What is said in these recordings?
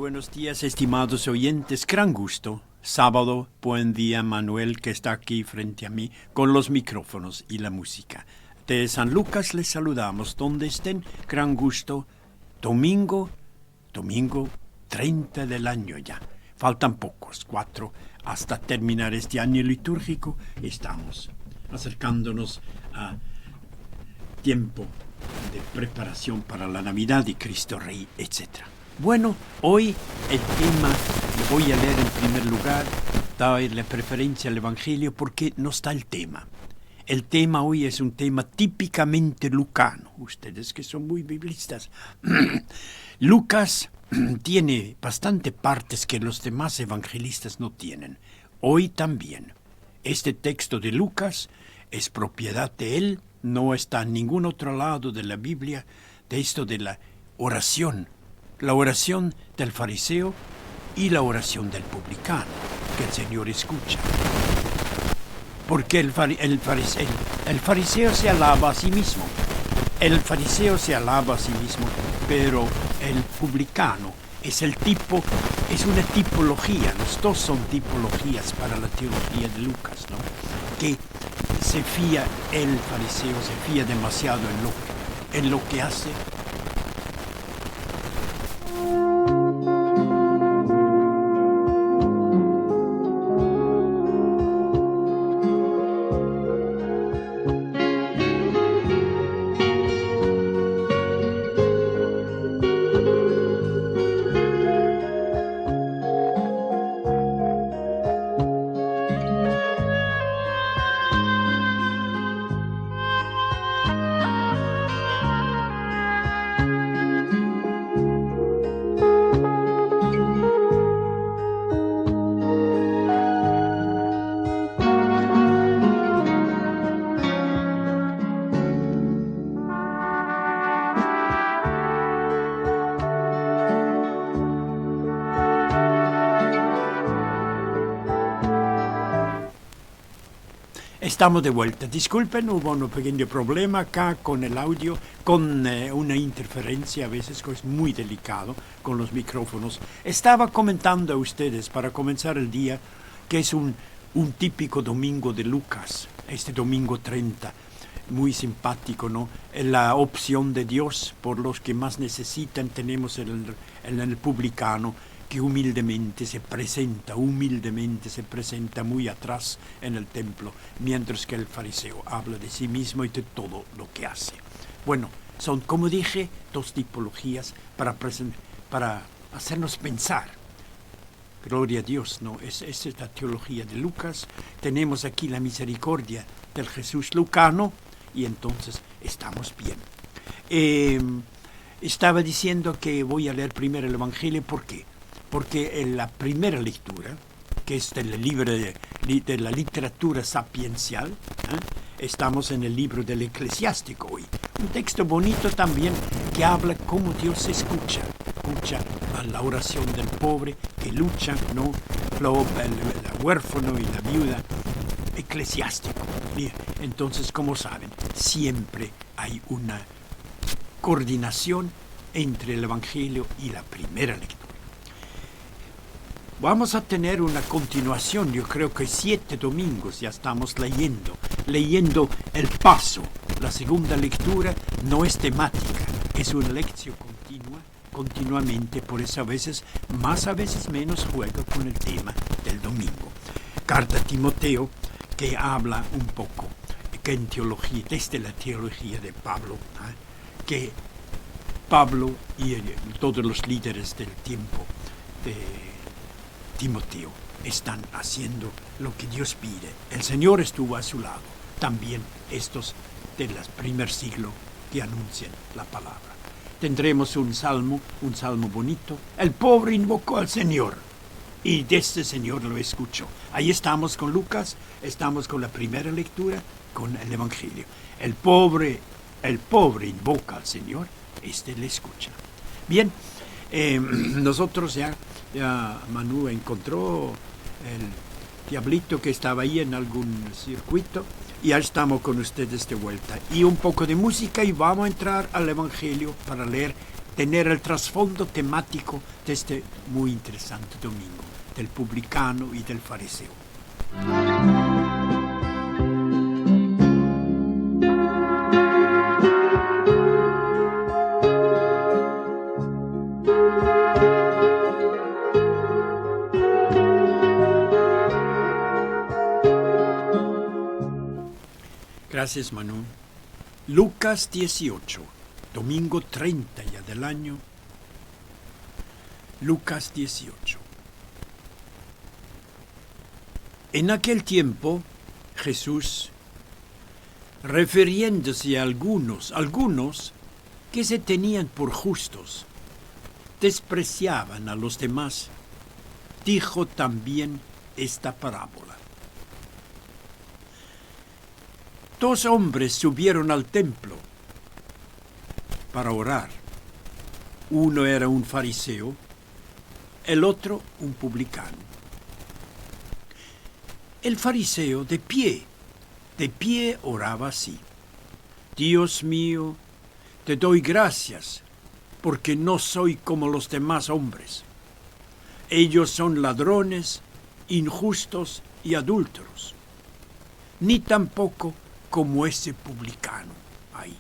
buenos días, estimados oyentes. Gran gusto. Sábado, buen día, Manuel, que está aquí frente a mí con los micrófonos y la música. De San Lucas les saludamos, donde estén. Gran gusto. Domingo 30 del año ya. Faltan pocos, 4, hasta terminar este año litúrgico. Estamos acercándonos a tiempo de preparación para la Navidad y Cristo Rey, etc. Bueno, hoy el tema, lo voy a leer en primer lugar, darle preferencia al Evangelio porque no está el tema. El tema hoy es un tema típicamente lucano, ustedes que son muy biblistas. Lucas tiene bastante partes que los demás evangelistas no tienen. Hoy también. Este texto de Lucas es propiedad de él, no está en ningún otro lado de la Biblia, de esto de la oración del fariseo y la oración del publicano, que el Señor escucha. Porque el fariseo se alaba a sí mismo. El fariseo se alaba a sí mismo, pero el publicano es una tipología, los dos son tipologías para la teología de Lucas, ¿no? Que el fariseo se fía demasiado en lo que hace. Estamos de vuelta. Disculpen, hubo un pequeño problema acá con el audio, con una interferencia, a veces que es muy delicado con los micrófonos. Estaba comentando a ustedes, para comenzar el día, que es un típico domingo de Lucas, este domingo 30, muy simpático, ¿no? La opción de Dios por los que más necesitan. Tenemos el publicano, que humildemente se presenta muy atrás en el templo, mientras que el fariseo habla de sí mismo y de todo lo que hace. Bueno, son, como dije, dos tipologías para hacernos pensar. Gloria a Dios, ¿no? Esa es la teología de Lucas. Tenemos aquí la misericordia del Jesús lucano y entonces estamos bien. Estaba diciendo que voy a leer primero el Evangelio. ¿Por qué? Porque en la primera lectura, que es del libro de la literatura sapiencial, estamos en el libro del Eclesiástico hoy. Un texto bonito también que habla cómo Dios escucha a la oración del pobre que lucha, ¿no? El huérfano y la viuda. Eclesiástico. Bien, entonces, como saben, siempre hay una coordinación entre el Evangelio y la primera lectura. Vamos a tener una continuación, yo creo que 7 domingos ya estamos leyendo el paso. La segunda lectura no es temática, es una lección continuamente, por eso a veces más, a veces menos juega con el tema del domingo. Carta a Timoteo, que habla un poco, que en teología, desde la teología de Pablo, que Pablo y todos los líderes del tiempo de Timoteo están haciendo lo que Dios pide. El Señor estuvo a su lado. También estos del primer siglo que anuncian la palabra. Tendremos un salmo bonito. El pobre invocó al Señor y de este Señor lo escuchó. Ahí estamos con Lucas, estamos con la primera lectura, con el Evangelio. El pobre invoca al Señor, le escucha. Bien, nosotros ya Manu encontró el diablito que estaba ahí en algún circuito y ya estamos con ustedes de vuelta. Y un poco de música y vamos a entrar al Evangelio para leer tener el trasfondo temático de este muy interesante domingo, del publicano y del fariseo. Gracias, Manu. Lucas 18, domingo 30 ya del año. Lucas 18. En aquel tiempo, Jesús, refiriéndose a algunos que se tenían por justos, despreciaban a los demás, dijo también esta parábola. Dos hombres subieron al templo para orar. Uno era un fariseo, el otro un publicano. El fariseo de pie oraba así: Dios mío, te doy gracias porque no soy como los demás hombres. Ellos son ladrones, injustos y adúlteros, ni tampoco como ese publicano ahí.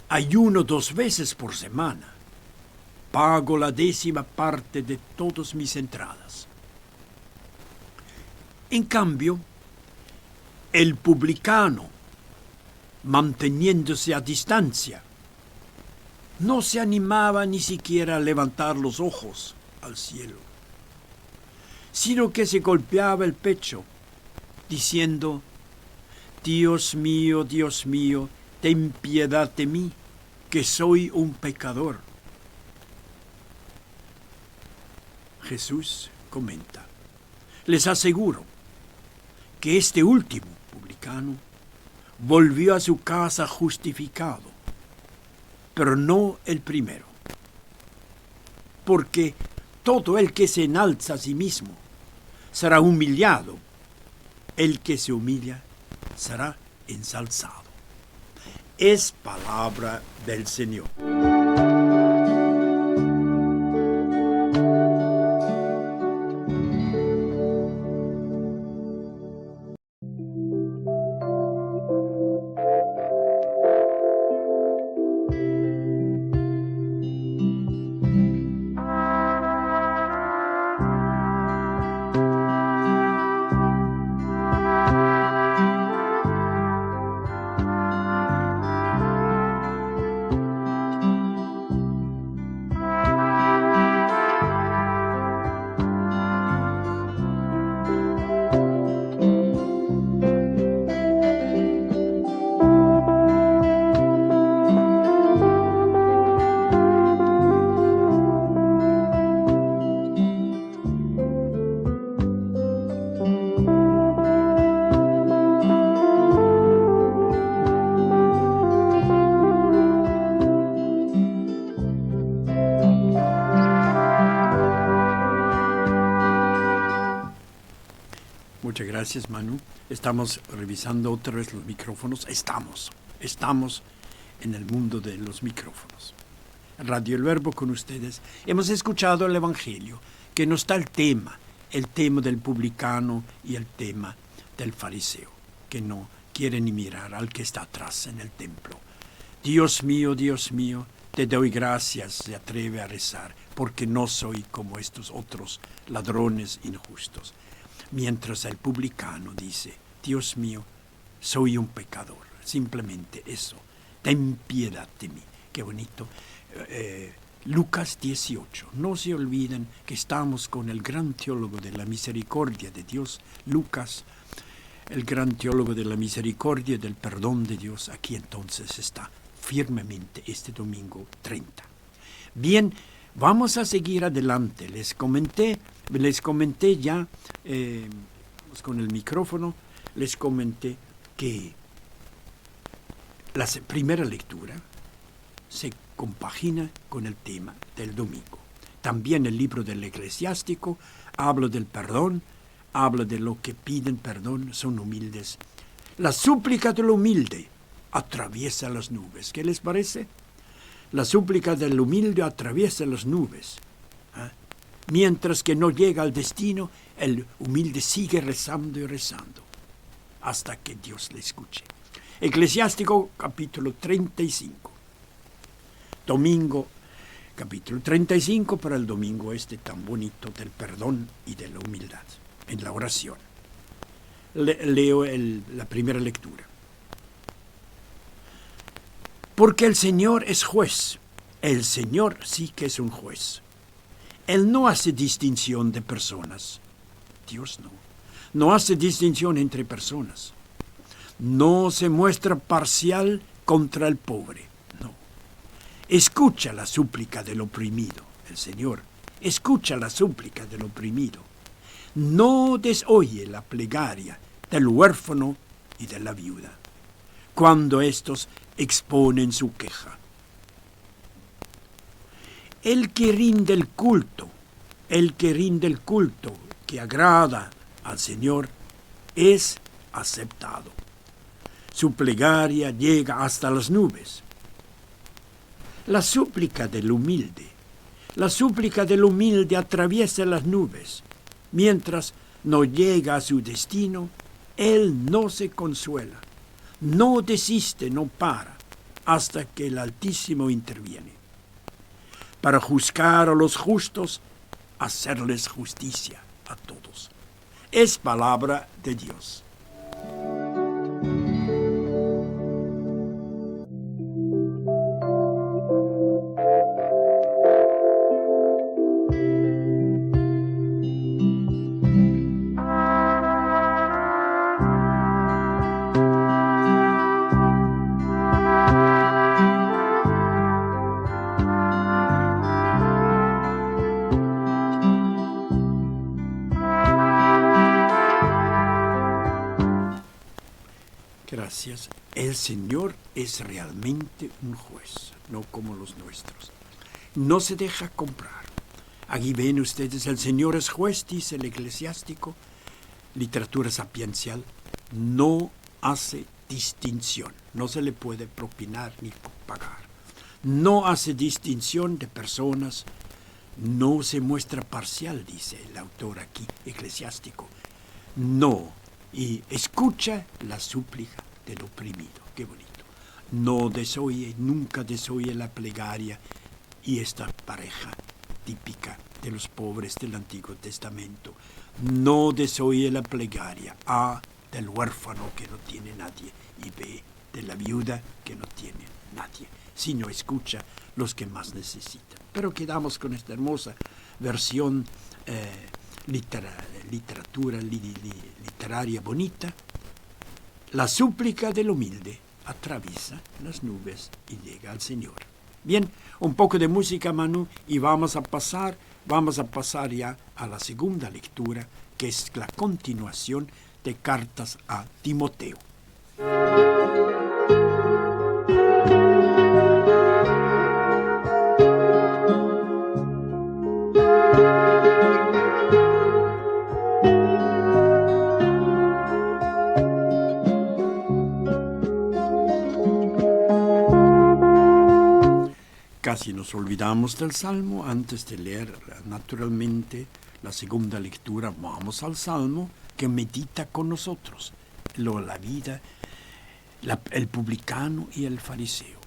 Ayuno 2 veces por semana. Pago la 10ª parte de todas mis entradas. En cambio, el publicano, manteniéndose a distancia, no se animaba ni siquiera a levantar los ojos al cielo, sino que se golpeaba el pecho, diciendo: Dios mío, ten piedad de mí, que soy un pecador. Jesús comenta: les aseguro que este último publicano volvió a su casa justificado, pero no el primero. Porque todo el que se enalza a sí mismo será humillado, el que se humilla será ensalzado. Es palabra del Señor. Muchas gracias, Manu. Estamos revisando otra vez los micrófonos. Estamos en el mundo de los micrófonos. Radio El Verbo con ustedes. Hemos escuchado el Evangelio, que nos da el tema del publicano y el tema del fariseo, que no quiere ni mirar al que está atrás en el templo. Dios mío, te doy gracias, se atreve a rezar, porque no soy como estos otros ladrones injustos. Mientras el publicano dice: Dios mío, soy un pecador. Simplemente eso. Ten piedad de mí. Qué bonito. Lucas 18. No se olviden que estamos con el gran teólogo de la misericordia de Dios, Lucas, el gran teólogo de la misericordia y del perdón de Dios. Aquí entonces está firmemente este domingo 30. Bien, vamos a seguir adelante. Les comenté ya, con el micrófono, les comenté que la primera lectura se compagina con el tema del domingo. También el libro del Eclesiástico habla del perdón, habla de lo que piden perdón, son humildes. La súplica del humilde atraviesa las nubes. ¿Qué les parece? La súplica del humilde atraviesa las nubes. Mientras que no llega al destino, el humilde sigue rezando y rezando hasta que Dios le escuche. Eclesiástico capítulo 35. Domingo capítulo 35 para el domingo tan bonito del perdón y de la humildad en la oración. Leo la primera lectura. Porque el Señor es juez. El Señor sí que es un juez. Él no hace distinción de personas. Dios no. No hace distinción entre personas. No se muestra parcial contra el pobre. No. Escucha la súplica del oprimido. El Señor escucha la súplica del oprimido. No desoye la plegaria del huérfano y de la viuda cuando éstos exponen su queja. El que rinde el culto que agrada al Señor es aceptado. Su plegaria llega hasta las nubes. La súplica del humilde atraviesa las nubes. Mientras no llega a su destino, él no se consuela, no desiste, no para, hasta que el Altísimo interviene. Para juzgar a los justos, hacerles justicia a todos. Es palabra de Dios. Gracias. El Señor es realmente un juez, no como los nuestros. No se deja comprar. Aquí ven ustedes, el Señor es juez, dice el eclesiástico, literatura sapiencial, no hace distinción, no se le puede propinar ni pagar. No hace distinción de personas, no se muestra parcial, dice el autor aquí, eclesiástico. No, y escucha la súplica del oprimido. Qué bonito. No desoye, nunca desoye la plegaria y esta pareja típica de los pobres del Antiguo Testamento. No desoye la plegaria A, del huérfano que no tiene nadie, y B, de la viuda que no tiene nadie, sino escucha los que más necesitan. Pero quedamos con esta hermosa versión literaria bonita. La súplica del humilde atraviesa las nubes y llega al Señor. Bien, un poco de música, Manu, y vamos a pasar ya a la segunda lectura, que es la continuación de Cartas a Timoteo. Casi nos olvidamos del Salmo antes de leer naturalmente la segunda lectura. Vamos al Salmo que medita con nosotros la vida, el publicano y el fariseo.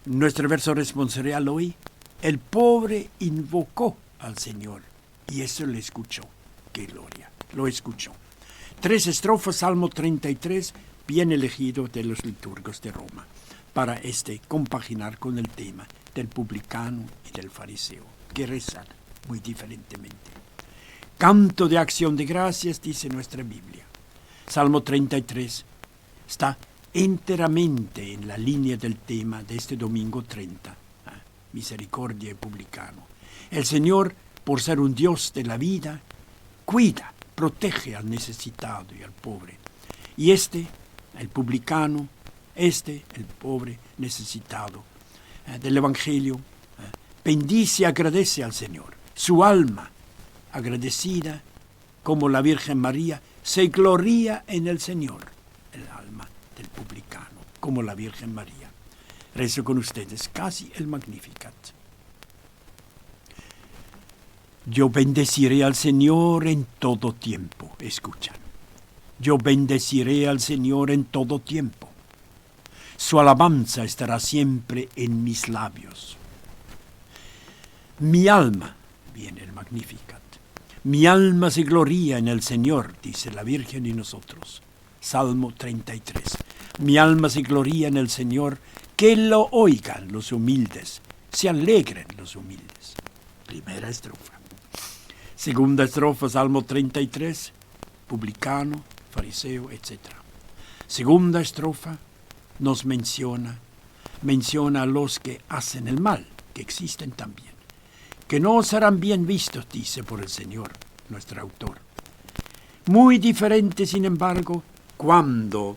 Nuestro verso responsorial hoy: el pobre invocó al Señor y eso le escuchó. ¡Qué gloria! Lo escuchó. 3 estrofas, Salmo 33, bien elegido de los liturgos de Roma, para compaginar con el tema del publicano y del fariseo, que rezan muy diferentemente. Canto de acción de gracias, dice nuestra Biblia. Salmo 33 está enteramente en la línea del tema de este domingo 30, misericordia y publicano. El Señor, por ser un Dios de la vida, cuida, protege al necesitado y al pobre. Y el publicano, el pobre necesitado del Evangelio, bendice y agradece al Señor. Su alma, agradecida como la Virgen María, se gloría en el Señor. El alma del publicano, como la Virgen María. Rezo con ustedes casi el Magnificat. Yo bendeciré al Señor en todo tiempo. Escuchan. Yo bendeciré al Señor en todo tiempo. Su alabanza estará siempre en mis labios. Mi alma, viene el Magnificat, mi alma se gloría en el Señor, dice la Virgen y nosotros. Salmo 33. Mi alma se gloría en el Señor, que lo oigan los humildes, se alegren los humildes. Primera estrofa. Segunda estrofa, Salmo 33, publicano, fariseo, etc. Segunda estrofa nos menciona a los que hacen el mal, que existen también, que no serán bien vistos, dice por el Señor, nuestro autor. Muy diferente, sin embargo, cuando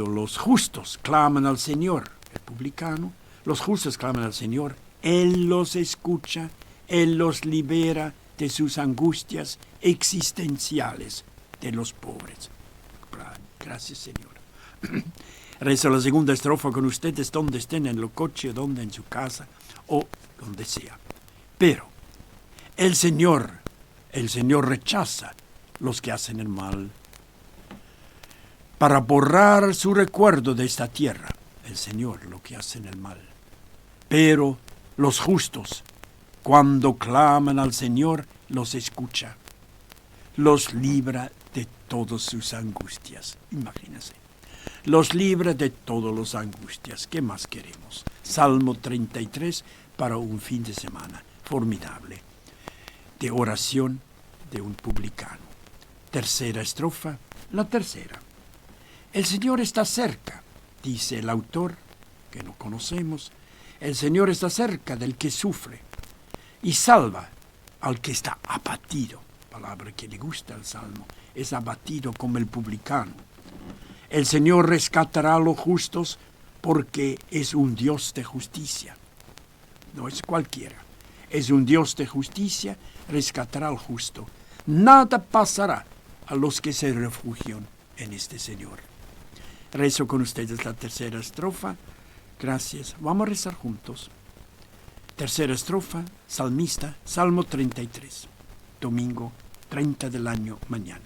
los justos claman al Señor, el publicano, los justos claman al Señor, Él los escucha, Él los libera de sus angustias existenciales de los pobres. Gracias, Señor. Rezo la segunda estrofa con ustedes donde estén, en el coche, donde en su casa o donde sea. Pero el Señor rechaza los que hacen el mal. Para borrar su recuerdo de esta tierra, el Señor lo que hacen el mal. Pero los justos, cuando claman al Señor, los escucha, los libra de todas sus angustias. Imagínense, los libra de todas las angustias. ¿Qué más queremos? Salmo 33 para un fin de semana formidable de oración de un publicano. Tercera estrofa, la tercera. El Señor está cerca, dice el autor, que no conocemos. El Señor está cerca del que sufre y salva al que está abatido. Palabra que le gusta al Salmo. Es abatido como el publicano. El Señor rescatará a los justos porque es un Dios de justicia. No es cualquiera. Es un Dios de justicia, rescatará al justo. Nada pasará a los que se refugian en este Señor. Rezo con ustedes la tercera estrofa. Gracias. Vamos a rezar juntos. Tercera estrofa, salmista, Salmo 33, domingo 30 del año mañana.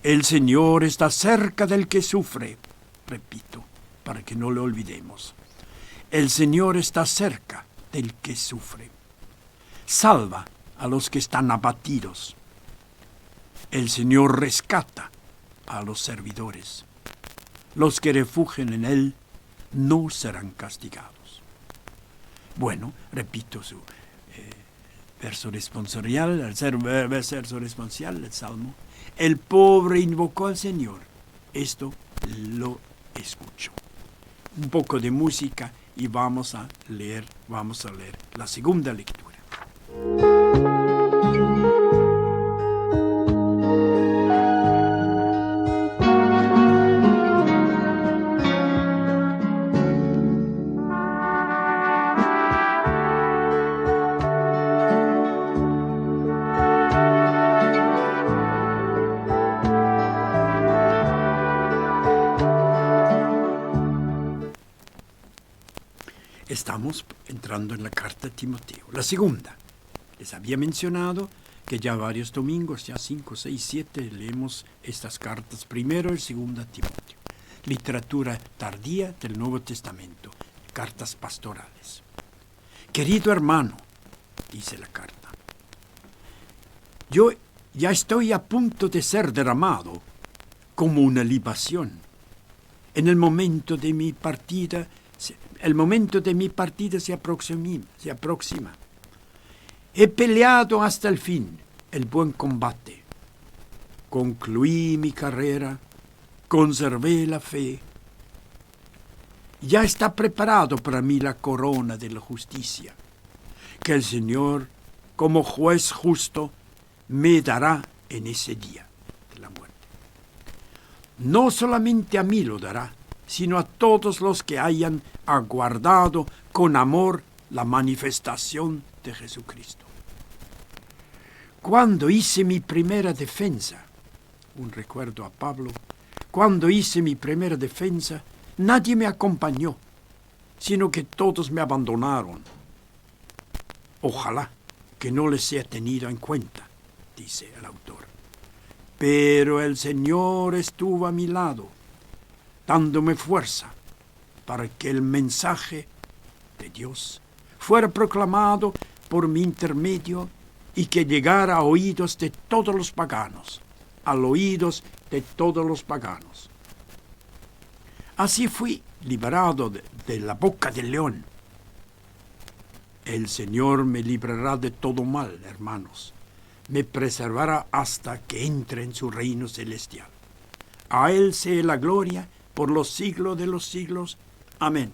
El Señor está cerca del que sufre. Repito, para que no lo olvidemos. El Señor está cerca del que sufre. Salva a los que están abatidos. El Señor rescata a los servidores. Los que refugian en Él no serán castigados. Bueno, repito su verso responsorial, el verso responsorial, el Salmo. El pobre invocó al Señor. Esto lo escucho. Un poco de música y vamos a leer la segunda lectura. Estamos entrando en la carta de Timoteo. La segunda. Les había mencionado que ya varios domingos, ya 5, 6, 7, leemos estas cartas. Primero y segunda Timoteo. Literatura tardía del Nuevo Testamento. Cartas pastorales. Querido hermano, dice la carta, yo ya estoy a punto de ser derramado como una libación. En el momento de mi partida se aproxima. He peleado hasta el fin el buen combate. Concluí mi carrera, conservé la fe. Ya está preparado para mí la corona de la justicia, que el Señor, como juez justo, me dará en ese día de la muerte. No solamente a mí lo dará, sino a todos los que hayan aguardado con amor la manifestación de Jesucristo. Cuando hice mi primera defensa, un recuerdo a Pablo, cuando hice mi primera defensa, Nadie me acompañó, sino que todos me abandonaron. Ojalá que no les sea tenido en cuenta, dice el autor. Pero el Señor estuvo a mi lado, dándome fuerza para que el mensaje de Dios fuera proclamado por mi intermedio y que llegara a oídos de todos los paganos, al oídos de todos los paganos. Así fui liberado de la boca del león. El Señor me librará de todo mal, hermanos. Me preservará hasta que entre en su reino celestial. A Él sea la gloria por los siglos de los siglos. Amén.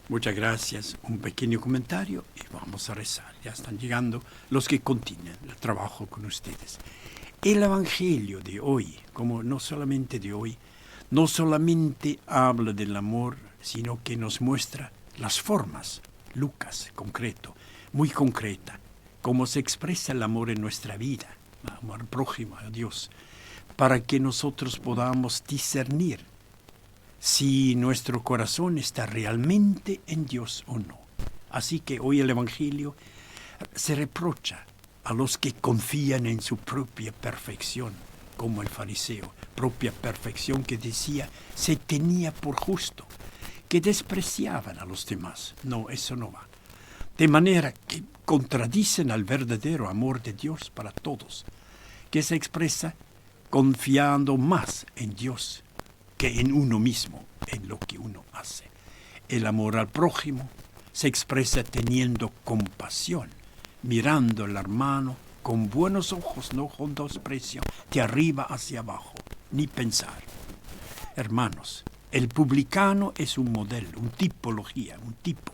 Muchas gracias. Un pequeño comentario y vamos a rezar. Ya están llegando los que continúan el trabajo con ustedes. El Evangelio de hoy, como no solamente de hoy, no solamente habla del amor, sino que nos muestra las formas. Lucas, concreto, muy concreta, cómo se expresa el amor en nuestra vida, amor prójimo a Dios, para que nosotros podamos discernir si nuestro corazón está realmente en Dios o no. Así que hoy el Evangelio se reprocha a los que confían en su propia perfección, como el fariseo, propia perfección que decía se tenía por justo, que despreciaban a los demás. No, eso no va. De manera que contradicen al verdadero amor de Dios para todos, que se expresa confiando más en Dios que en uno mismo, en lo que uno hace. El amor al prójimo se expresa teniendo compasión, mirando al hermano con buenos ojos, no con desprecio, de arriba hacia abajo, ni pensar. Hermanos, el publicano es un modelo, una tipología, un tipo,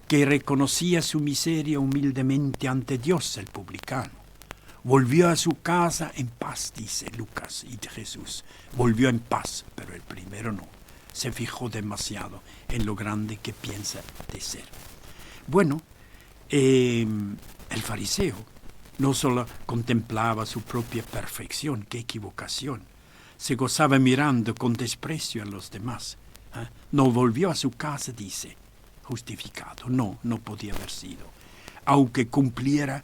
que reconocía su miseria humildemente ante Dios, el publicano. Volvió a su casa en paz, dice Lucas y Jesús. Volvió en paz, pero el primero no. Se fijó demasiado en lo grande que piensa de ser. Bueno, el fariseo no solo contemplaba su propia perfección, qué equivocación. Se gozaba mirando con desprecio a los demás. No volvió a su casa, dice, justificado. No podía haber sido. Aunque cumpliera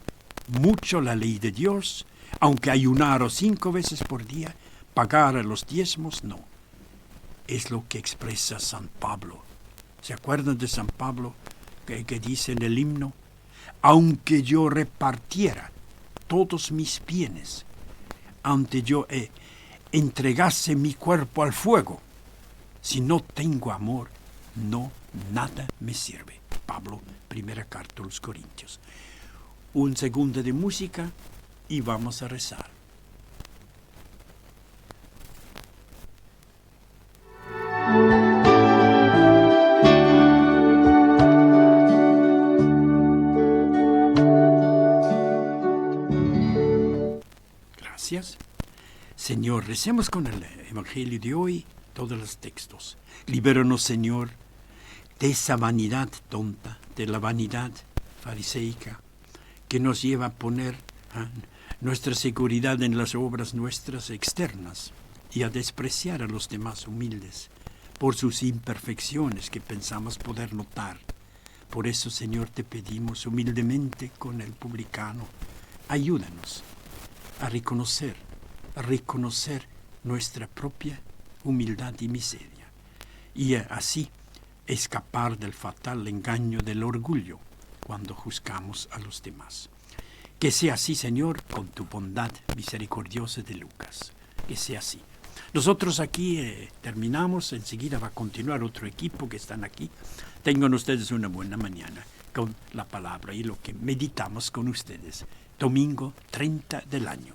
mucho la ley de Dios, aunque ayunara 5 veces por día, pagara los diezmos, no. Es lo que expresa San Pablo. ¿Se acuerdan de San Pablo que dice en el himno? Aunque yo repartiera todos mis bienes, aunque yo entregase mi cuerpo al fuego, si no tengo amor, nada me sirve. Pablo, primera carta a los Corintios. Un segundo de música y vamos a rezar. Gracias. Señor, recemos con el Evangelio de hoy todos los textos. Libéranos, Señor, de esa vanidad tonta, de la vanidad fariseica, que nos lleva a poner nuestra seguridad en las obras nuestras externas y a despreciar a los demás humildes por sus imperfecciones que pensamos poder notar. Por eso, Señor, te pedimos humildemente con el publicano, ayúdanos a reconocer nuestra propia humildad y miseria y así escapar del fatal engaño del orgullo cuando juzgamos a los demás. Que sea así, Señor, con tu bondad misericordiosa de Lucas. Que sea así. Nosotros aquí terminamos, enseguida va a continuar otro equipo que están aquí. Tengan ustedes una buena mañana con la palabra y lo que meditamos con ustedes. Domingo 30 del año.